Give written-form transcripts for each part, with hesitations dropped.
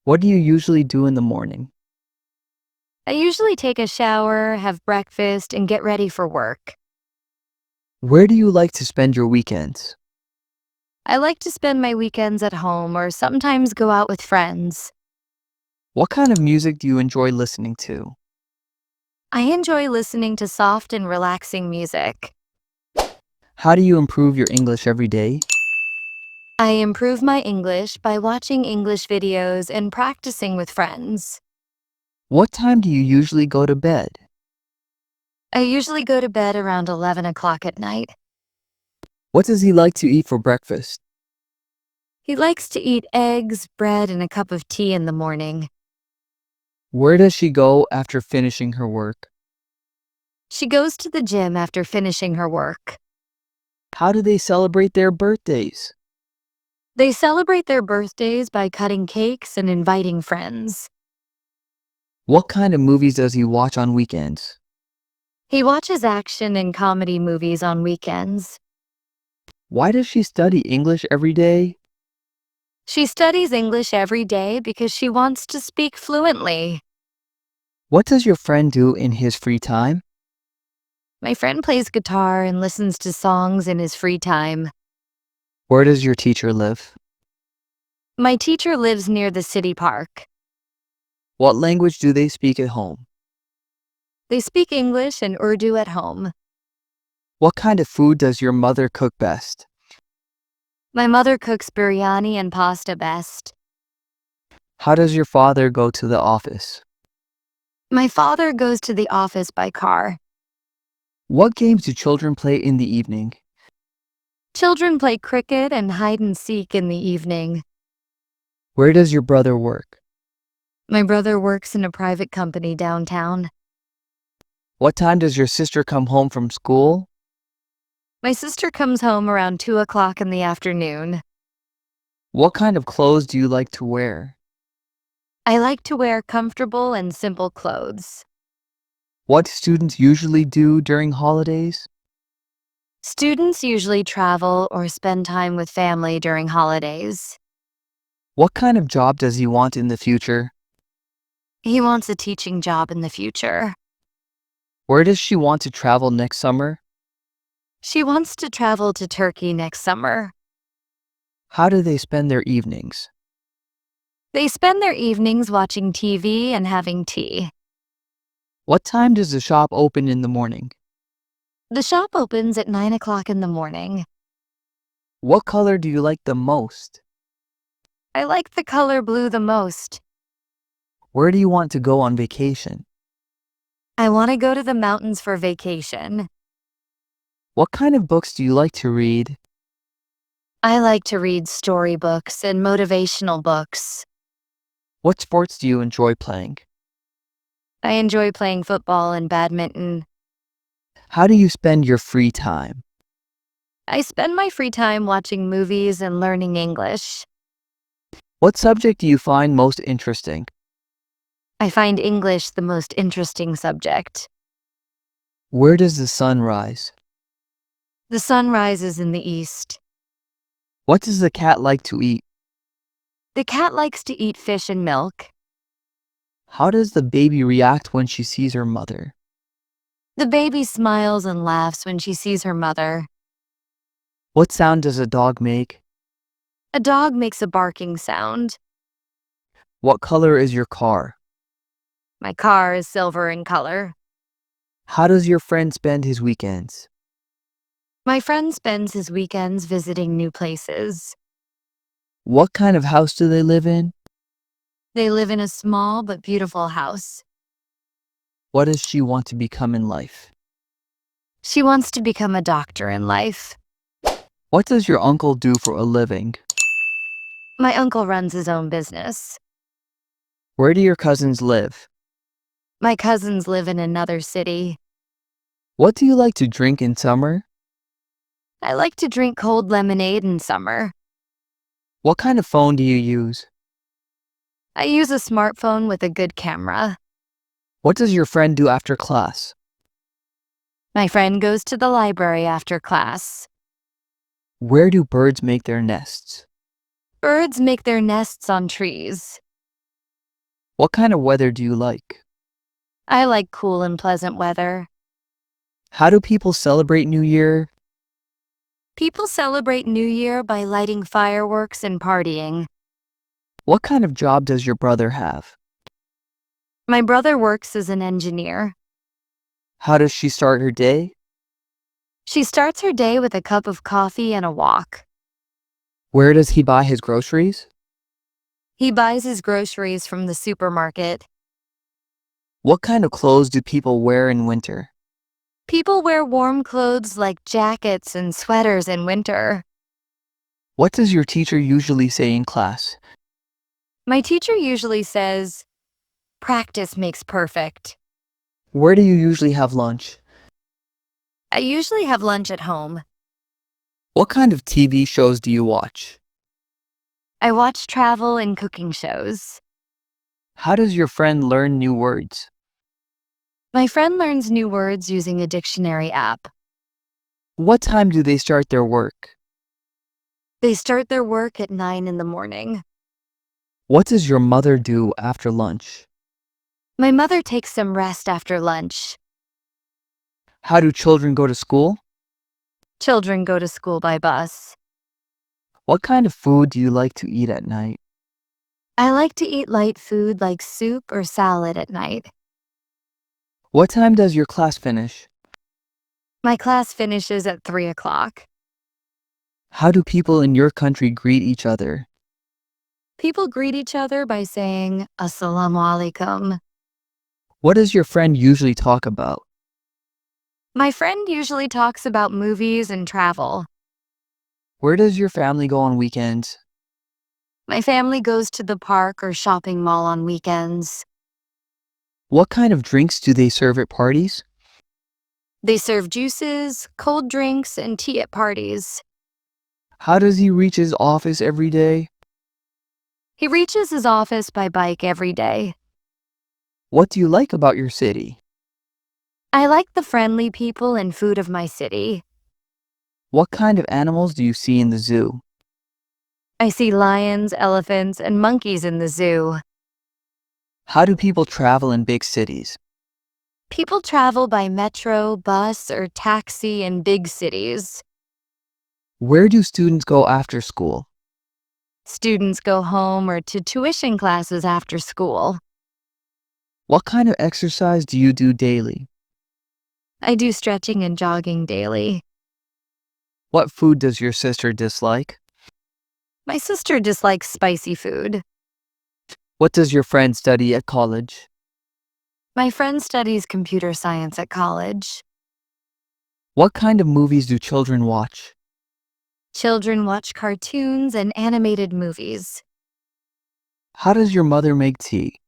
What do you usually do in the morning? I usually take a shower, have breakfast, and get ready for work. Where do you like to spend your weekends? I like to spend my weekends at home or sometimes go out with friends. What kind of music do you enjoy listening to? I enjoy listening to soft and relaxing music. How do you improve your English every day? I improve my English by watching English videos and practicing with friends. What time do you usually go to bed? I usually go to bed around 11 o'clock at night. What does he like to eat for breakfast? He likes to eat eggs, bread, and a cup of tea in the morning. Where does she go after finishing her work? She goes to the gym after finishing her work. How do they celebrate their birthdays? They celebrate their birthdays by cutting cakes and inviting friends. What kind of movies does he watch on weekends? He watches action and comedy movies on weekends. Why does she study English every day? She studies English every day because she wants to speak fluently. What does your friend do in his free time? My friend plays guitar and listens to songs in his free time. Where does your teacher live? My teacher lives near the city park. What language do they speak at home? They speak English and Urdu at home. What kind of food does your mother cook best? My mother cooks biryani and pasta best. How does your father go to the office? My father goes to the office by car. What games do children play in the evening? Children play cricket and hide and seek in the evening. Where does your brother work? My brother works in a private company downtown. What time does your sister come home from school? My sister comes home around 2 o'clock in the afternoon. What kind of clothes do you like to wear? I like to wear comfortable and simple clothes. What do students usually do during holidays? Students usually travel or spend time with family during holidays. What kind of job does he want in the future? He wants a teaching job in the future. Where does she want to travel next summer? She wants to travel to Turkey next summer. How do they spend their evenings? They spend their evenings watching TV and having tea. What time does the shop open in the morning? The shop opens at 9 o'clock in the morning. What color do you like the most? I like the color blue the most. Where do you want to go on vacation? I want to go to the mountains for vacation. What kind of books do you like to read? I like to read storybooks and motivational books. What sports do you enjoy playing? I enjoy playing football and badminton. How do you spend your free time? I spend my free time watching movies and learning English. What subject do you find most interesting? I find English the most interesting subject. Where does the sun rise? The sun rises in the east. What does the cat like to eat? The cat likes to eat fish and milk. How does the baby react when she sees her mother? The baby smiles and laughs when she sees her mother. What sound does a dog make? A dog makes a barking sound. What color is your car? My car is silver in color. How does your friend spend his weekends? My friend spends his weekends visiting new places. What kind of house do they live in? They live in a small but beautiful house. What does she want to become in life? She wants to become a doctor in life. What does your uncle do for a living? My uncle runs his own business. Where do your cousins live? My cousins live in another city. What do you like to drink in summer? I like to drink cold lemonade in summer. What kind of phone do you use? I use a smartphone with a good camera. What does your friend do after class? My friend goes to the library after class. Where do birds make their nests? Birds make their nests on trees. What kind of weather do you like? I like cool and pleasant weather. How do people celebrate New Year? People celebrate New Year by lighting fireworks and partying. What kind of job does your brother have? My brother works as an engineer. How does she start her day? She starts her day with a cup of coffee and a walk. Where does he buy his groceries? He buys his groceries from the supermarket. What kind of clothes do people wear in winter? People wear warm clothes like jackets and sweaters in winter. What does your teacher usually say in class? My teacher usually says, "Practice makes perfect." Where do you usually have lunch? I usually have lunch at home. What kind of TV shows do you watch? I watch travel and cooking shows. How does your friend learn new words? My friend learns new words using a dictionary app. What time do they start their work? They start their work at 9 in the morning. What does your mother do after lunch? My mother takes some rest after lunch. How do children go to school? Children go to school by bus. What kind of food do you like to eat at night? I like to eat light food like soup or salad at night. What time does your class finish? My class finishes at 3 o'clock. How do people in your country greet each other? People greet each other by saying, "Assalamu alaikum." What does your friend usually talk about? My friend usually talks about movies and travel. Where does your family go on weekends? My family goes to the park or shopping mall on weekends. What kind of drinks do they serve at parties? They serve juices, cold drinks, and tea at parties. How does he reach his office every day? He reaches his office by bike every day. What do you like about your city? I like the friendly people and food of my city. What kind of animals do you see in the zoo? I see lions, elephants, and monkeys in the zoo. How do people travel in big cities? People travel by metro, bus, or taxi in big cities. Where do students go after school? Students go home or to tuition classes after school. What kind of exercise do you do daily? I do stretching and jogging daily. What food does your sister dislike? My sister dislikes spicy food. What does your friend study at college? My friend studies computer science at college. What kind of movies do children watch? Children watch cartoons and animated movies. How does your mother make tea?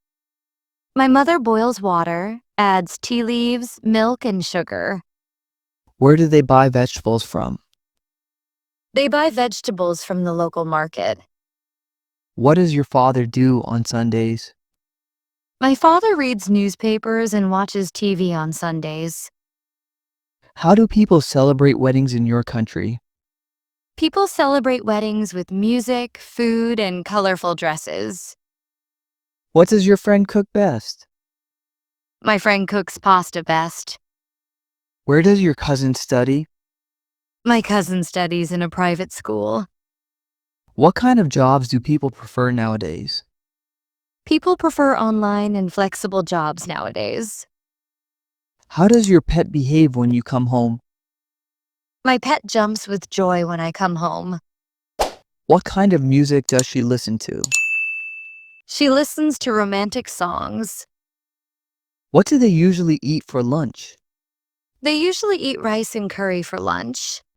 My mother boils water, adds tea leaves, milk, and sugar. Where do they buy vegetables from? They buy vegetables from the local market. What does your father do on Sundays? My father reads newspapers and watches TV on Sundays. How do people celebrate weddings in your country? People celebrate weddings with music, food, and colorful dresses. What does your friend cook best? My friend cooks pasta best. Where does your cousin study? My cousin studies in a private school. What kind of jobs do people prefer nowadays? People prefer online and flexible jobs nowadays. How does your pet behave when you come home? My pet jumps with joy when I come home. What kind of music does she listen to? She listens to romantic songs. What do they usually eat for lunch? They usually eat rice and curry for lunch.